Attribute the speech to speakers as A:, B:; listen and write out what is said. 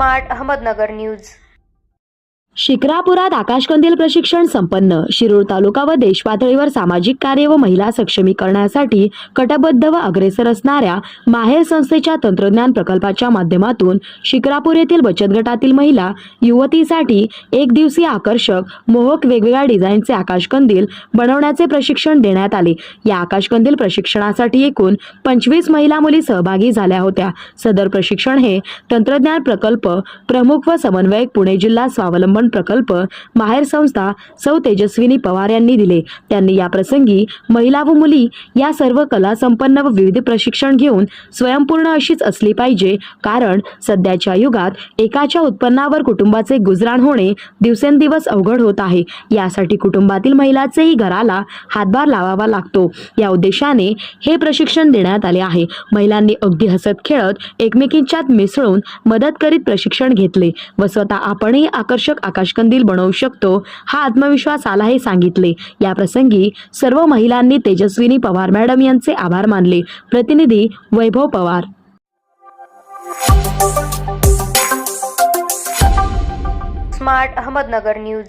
A: Smart Ahmednagar news.
B: शिक्रापुरात आकाशकंदील प्रशिक्षण संपन्न। शिरूर तालुका व देशपातळीवर सामाजिक कार्य व महिला सक्षमीकरणासाठी कटिबद्ध व अग्रेसर असणाऱ्या माहेर संस्थेच्या तंत्रज्ञान प्रकल्पाच्या माध्यमातून शिक्रापूर येथील बचत गटातील महिला युवतीसाठी एक दिवसीय आकर्षक मोहक वेगवेगळ्या डिझाईनचे आकाशकंदील बनवण्याचे प्रशिक्षण देण्यात आले। या आकाशकंदील प्रशिक्षणासाठी एकूण 25 महिला मुली सहभागी झाल्या होत्या। सदर प्रशिक्षण हे तंत्रज्ञान प्रकल्प प्रमुख व समन्वयक पुणे जिल्हा स्वावलंबन प्रकल्प माहेर संस्था सौ तेजस्विनी पवार यांनी दिले। त्यांनी या प्रसंगी महिला व मुली या सर्व कला संपन्न व विविध प्रशिक्षण घेऊन स्वयंपूर्ण अशीच असली पाहिजे, कारण सध्याच्या युगात एकाच्या उत्पन्नावर कुटुंबाचे गुजराण होणे दिवसेंदिवस अवघड होत आहे। यासाठी कुटुंबातील महिलांचेही घराला हातभार लावावा लागतो। या उद्देशाने हे प्रशिक्षण देण्यात आले आहे। महिलांनी अगदी हसत खेळत एकमेकींच्यात मिसळून मदत करीत प्रशिक्षण घेतले व स्वतः आपणही आकर्षक आकाशकंदील बनवू शकतो हा आत्मविश्वास आला हे सांगितले। या प्रसंगी सर्व महिलांनी तेजस्विनी पवार मॅडम यांचे आभार मानले। प्रतिनिधी वैभव पवार।
A: Smart Ahmednagar news.